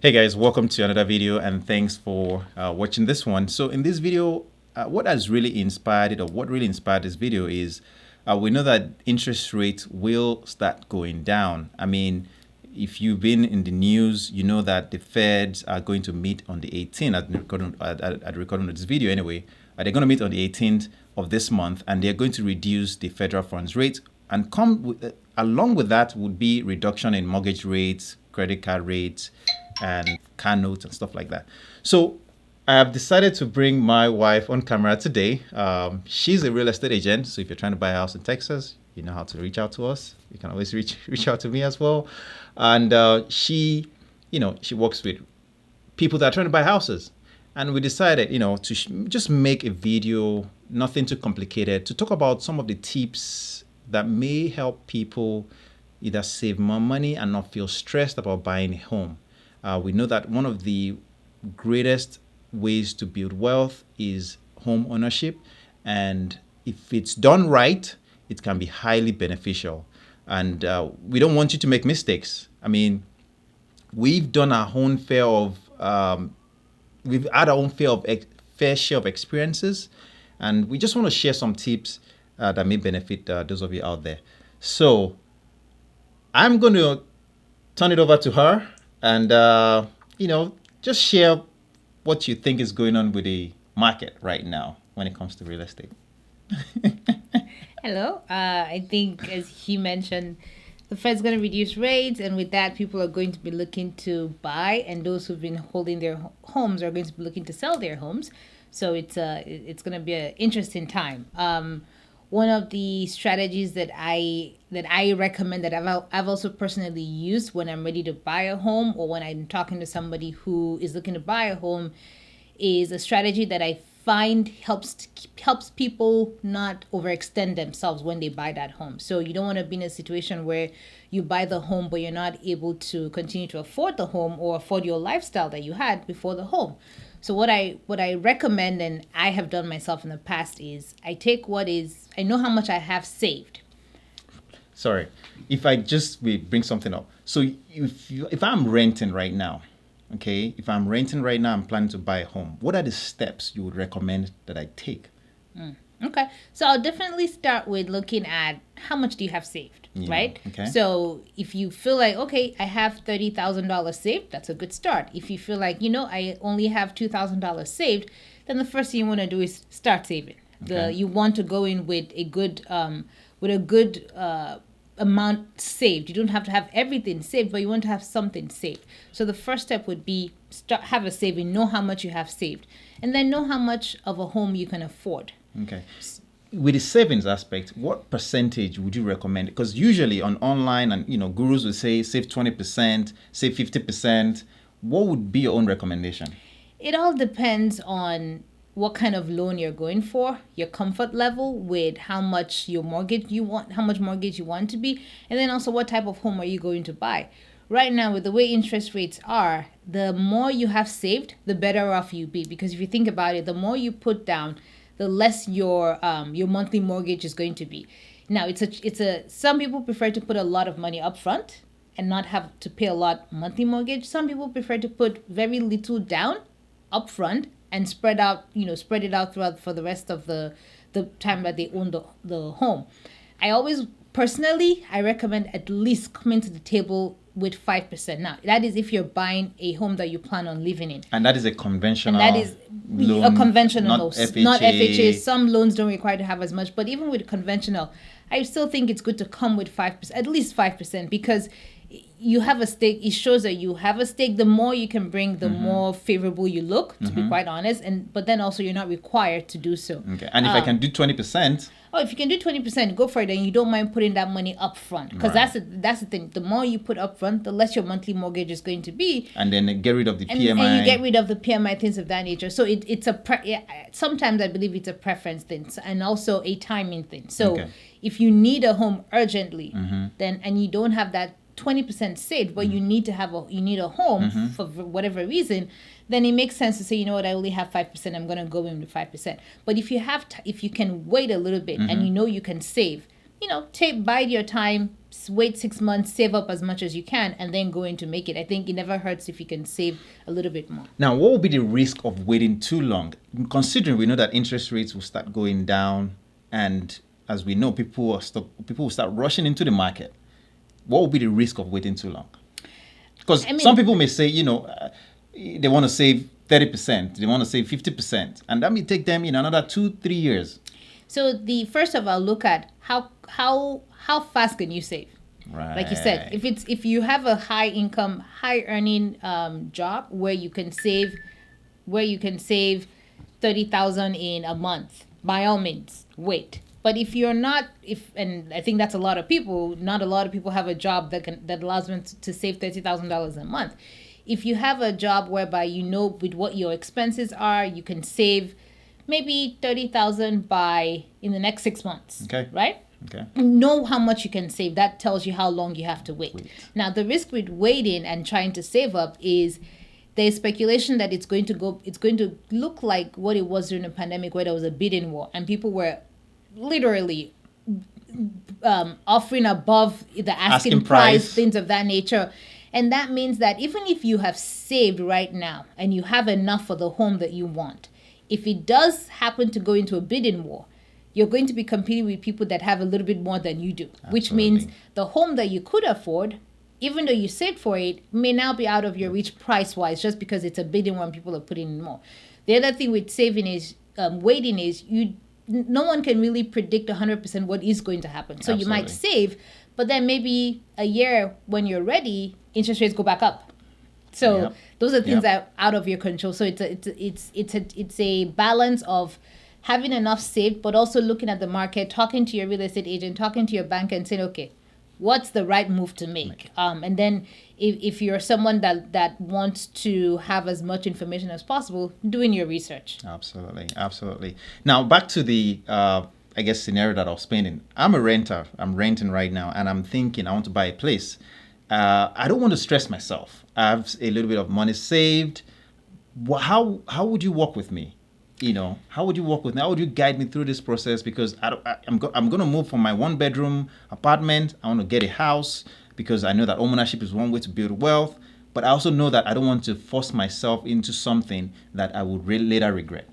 Hey guys, welcome to another video and thanks for watching this one. So in this video, what has really inspired it, or what really inspired this video is we know that interest rates will start going down. I mean, if you've been in the news, you know that the Feds are going to meet on the 18th at the recording of this video anyway. They're going to meet on the 18th of this month and they're going to reduce the federal funds rate, and along with that would be reduction in mortgage rates, credit card rates, and car notes and stuff like that. So I have decided to bring my wife on camera today. She's a real estate agent, so if you're trying to buy a house in Texas, you know how to reach out to us. You can always reach out to me as well. And she works with people that are trying to buy houses. And we decided, to just make a video, nothing too complicated, to talk about some of the tips that may help people either save more money and not feel stressed about buying a home. We know that one of the greatest ways to build wealth is home ownership. And if it's done right, it can be highly beneficial. And we don't want you to make mistakes. I mean, we've done our own fair of, we've had our own fair share of experiences. And we just want to share some tips that may benefit those of you out there. So I'm going to turn it over to her and, just share what you think is going on with the market right now when it comes to real estate. Hello. I think, as he mentioned, the Fed's going to reduce rates, and with that, people are going to be looking to buy, and those who've been holding their homes are going to be looking to sell their homes. So it's going to be an interesting time. One of the strategies that I recommend, that I've also personally used when I'm ready to buy a home, or when I'm talking to somebody who is looking to buy a home, is a strategy that I find helps people not overextend themselves when they buy that home. So you don't want to be in a situation where you buy the home but you're not able to continue to afford the home or afford your lifestyle that you had before the home. So what I recommend, and I have done myself in the past, is I take I know how much I have saved. Sorry, if I just bring something up. So if I'm renting right now, okay, if I'm renting right now, I'm planning to buy a home, what are the steps you would recommend that I take? Okay, so I'll definitely start with looking at how much do you have saved, right? Okay. So if you feel like, okay, I have $30,000 saved, that's a good start. If you feel like, I only have $2,000 saved, then the first thing you want to do is start saving. Okay. You want to go in with a good amount saved. You don't have to have everything saved, but you want to have something saved. So the first step would be have a saving, know how much you have saved, and then know how much of a home you can afford. Okay. With the savings aspect, what percentage would you recommend? Because usually on online, and gurus will say save 20%, save 50%. What would be your own recommendation? It all depends on what kind of loan you're going for, your comfort level with how much mortgage you want to be, and then also what type of home are you going to buy. Right now, with the way interest rates are, the more you have saved, the better off you be. Because if you think about it, the more you put down, the less your monthly mortgage is going to be. Now, some people prefer to put a lot of money up front and not have to pay a lot monthly mortgage. Some people prefer to put very little down up front and spread it out throughout for the rest of the time that they own the home. I recommend at least coming to the table with 5%. Now, that is if you're buying a home that you plan on living in. And that is a conventional And that is loan, a conventional not loan, FHA. not FHA. Some loans don't require to have as much, but even with conventional, I still think it's good to come with 5%, at least 5%, because you have a stake. It shows that you have a stake. The more you can bring, the more favorable you look, to be quite honest. But then also you're not required to do so. Okay. And if I can do 20%. Oh, if you can do 20%, go for it, and you don't mind putting that money up front. Because Right. that's the thing. The more you put up front, the less your monthly mortgage is going to be. And then get rid of the And PMI. you get rid of the PMI, things of that nature. So sometimes I believe it's a preference thing, and also a timing thing. So Okay. if you need a home urgently, and you don't have that 20% saved, but you need a home for whatever reason, then it makes sense to say, you know what, I only have 5%, I'm going to go in with 5%. But if you can wait a little bit and you can save, bide your time, wait 6 months, save up as much as you can, and then go in to make it. I think it never hurts if you can save a little bit more. Now, what would be the risk of waiting too long? Considering we know that interest rates will start going down, and as we know, people will start rushing into the market. What would be the risk of waiting too long? Because some people may say, they want to save 30%, they want to save 50%, and that may take them in another 2-3 years. So first of all, look at how fast can you save? Right. Like you said, if you have a high income, high earning job where you can save 30,000 in a month, by all means, wait. But if you're not, and I think that's a lot of people, not a lot of people have a job that allows them to save $30,000 a month. If you have a job whereby with what your expenses are, you can save maybe 30,000 in the next 6 months. Okay. Right? Okay. Know how much you can save. That tells you how long you have to wait. Now, the risk with waiting and trying to save up is there's speculation that it's going to look like what it was during the pandemic, where there was a bidding war and people were literally offering above the asking price, things of that nature. And that means that even if you have saved right now and you have enough for the home that you want, if it does happen to go into a bidding war, you're going to be competing with people that have a little bit more than you do. Absolutely. Which means the home that you could afford, even though you saved for it, may now be out of your reach price-wise just because it's a bidding war and people are putting in more. The other thing with saving is, waiting is, no one can really predict 100% what is going to happen. So Absolutely. You might save, but then maybe a year when you're ready, interest rates go back up. So those are things that are out of your control. So it's a balance of having enough saved, but also looking at the market, talking to your real estate agent, talking to your banker, and saying, okay, what's the right move to make? And then if you're someone that wants to have as much information as possible, doing your research. Absolutely. Now, back to the, scenario that I was painting. I'm a renter. I'm renting right now, and I'm thinking I want to buy a place. I don't want to stress myself. I have a little bit of money saved. How would you work with me? How would you work with me? How would you guide me through this process? Because I'm going to move from my 1-bedroom apartment. I want to get a house because I know that homeownership is one way to build wealth. But I also know that I don't want to force myself into something that I would later regret.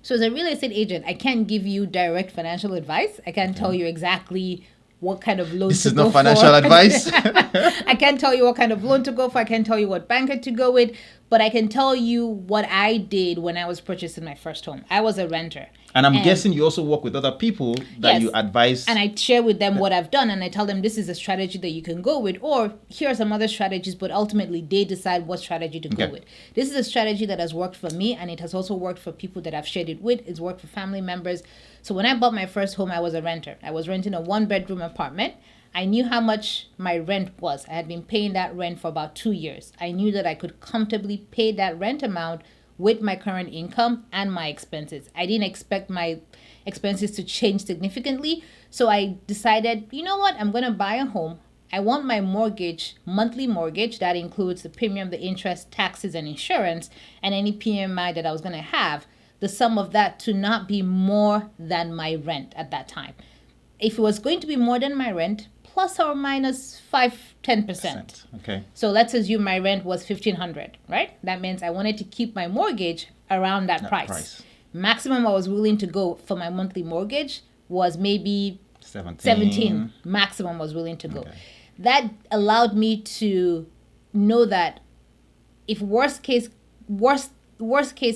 So as a real estate agent, I can't give you direct financial advice. I can't tell you exactly what kind of loan this to is go not financial for. Advice. I can't tell you what kind of loan to go for. I can't tell you what banker to go with. But I can tell you what I did when I was purchasing my first home. I was a renter. And I'm guessing you also work with other people that you advise. And I share with them what I've done. And I tell them this is a strategy that you can go with. Or here are some other strategies. But ultimately, they decide what strategy to go with. This is a strategy that has worked for me. And it has also worked for people that I've shared it with. It's worked for family members. So when I bought my first home, I was a renter. I was renting a 1-bedroom apartment. I knew how much my rent was. I had been paying that rent for about 2 years. I knew that I could comfortably pay that rent amount with my current income and my expenses. I didn't expect my expenses to change significantly. So I decided, you know what? I'm going to buy a home. I want my monthly mortgage, that includes the premium, the interest, taxes, and insurance, and any PMI that I was going to have, the sum of that to not be more than my rent at that time. If it was going to be more than my rent, plus or minus 10%. Okay. So let's assume my rent was $1,500, right? That means I wanted to keep my mortgage around that price. Maximum I was willing to go for my monthly mortgage was maybe 17. Maximum I was willing to go. Okay. That allowed me to know that if worst case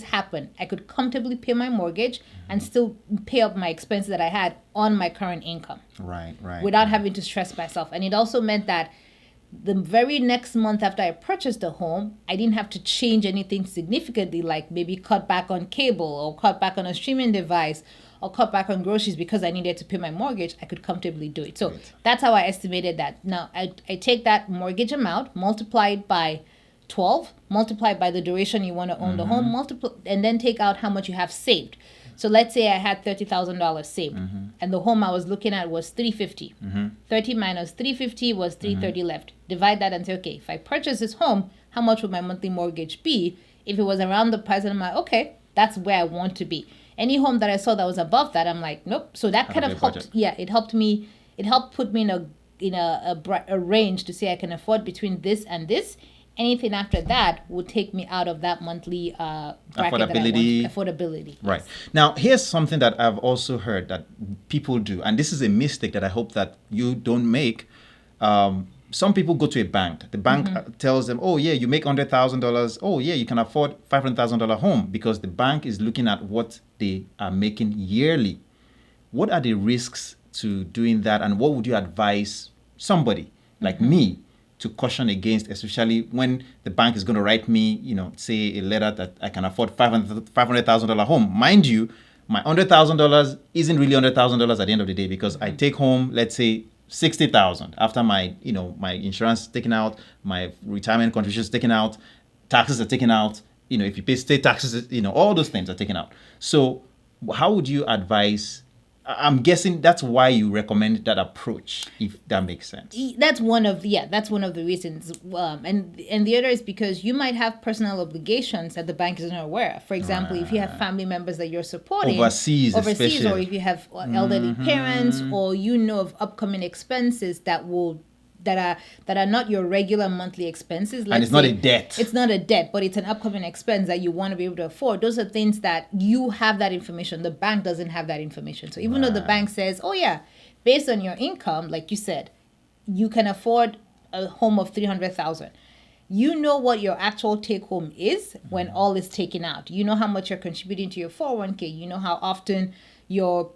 happened, I could comfortably pay my mortgage and still pay up my expenses that I had on my current income. Right. Without having to stress myself. And it also meant that the very next month after I purchased the home, I didn't have to change anything significantly, like maybe cut back on cable or cut back on a streaming device or cut back on groceries because I needed to pay my mortgage. I could comfortably do it. So that's how I estimated that. Now, I take that mortgage amount, multiply it by 12, multiply by the duration you want to own the home, and then take out how much you have saved. So let's say I had $30,000 saved, and the home I was looking at was $350. 30 minus $350 was $330 left. Divide that and say, okay, if I purchase this home, how much would my monthly mortgage be? If it was around the price, and I'm like, okay, that's where I want to be. Any home that I saw that was above that, I'm like, nope. So that kind of helped. Yeah, it helped me. It helped put me in a a range to say I can afford between this and this. Anything after that will take me out of that monthly bracket that I want. Affordability. Right. Yes. Now, here's something that I've also heard that people do, and this is a mistake that I hope that you don't make. Some people go to a bank. The bank tells them, "Oh yeah, you make $100,000. Oh yeah, you can afford $500,000 home," because the bank is looking at what they are making yearly. What are the risks to doing that, and what would you advise somebody like me to caution against, especially when the bank is going to write me, say a letter that I can afford $500,000 home? Mind you, my $100,000 isn't really $100,000 at the end of the day, because I take home, let's say, 60,000 after my insurance taken out, my retirement contributions taken out, taxes are taken out. If you pay state taxes, all those things are taken out. So how would you advise? I'm guessing that's why you recommend that approach, if that makes sense. That's one of the reasons, and the other is because you might have personal obligations that the bank is not aware of. For example, if you have family members that you're supporting overseas, or if you have elderly parents, or of upcoming expenses that are not your regular monthly expenses. And it's not a debt. It's not a debt, but it's an upcoming expense that you want to be able to afford. Those are things that you have that information. The bank doesn't have that information. So even though the bank says, "Oh yeah, based on your income, like you said, you can afford a home of 300,000." You know what your actual take home is when all is taken out. You know how much you're contributing to your 401k. You know how often your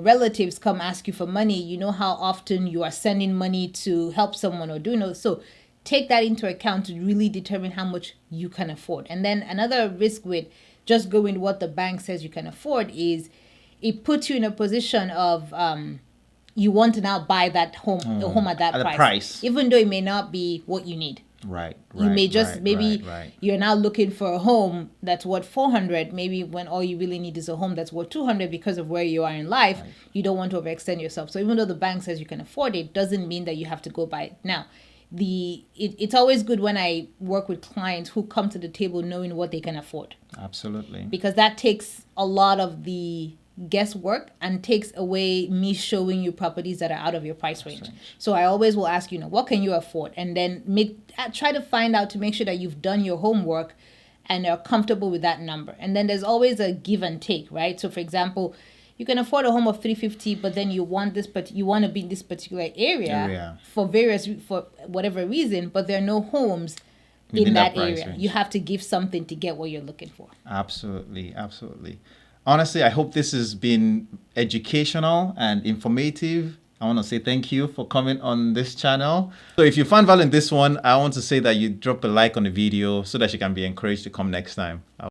relatives come ask you for money. You know how often you are sending money to help someone or so take that into account to really determine how much you can afford. And then another risk with just going what the bank says you can afford is it puts you in a position of you want to now buy that home a home at that price, even though it may not be what you need. Right. You may just you're now looking for a home that's worth 400, maybe, when all you really need is a home that's worth 200 because of where you are in life. Right. You don't want to overextend yourself. So even though the bank says you can afford it, doesn't mean that you have to go buy it. Now, it's always good when I work with clients who come to the table knowing what they can afford. Absolutely. Because that takes a lot of the guesswork and takes away me showing you properties that are out of your price range. So I always will ask, what can you afford? And then try to find out to make sure that you've done your homework and are comfortable with that number. And then there's always a give and take, right? So for example, you can afford a home of 350, but then you want to be in this particular area for whatever reason, but there are no homes in that area. Range. You have to give something to get what you're looking for. Absolutely. Honestly, I hope this has been educational and informative. I want to say thank you for coming on this channel. So if you found value in this one, I want to say that you drop a like on the video so that you can be encouraged to come next time.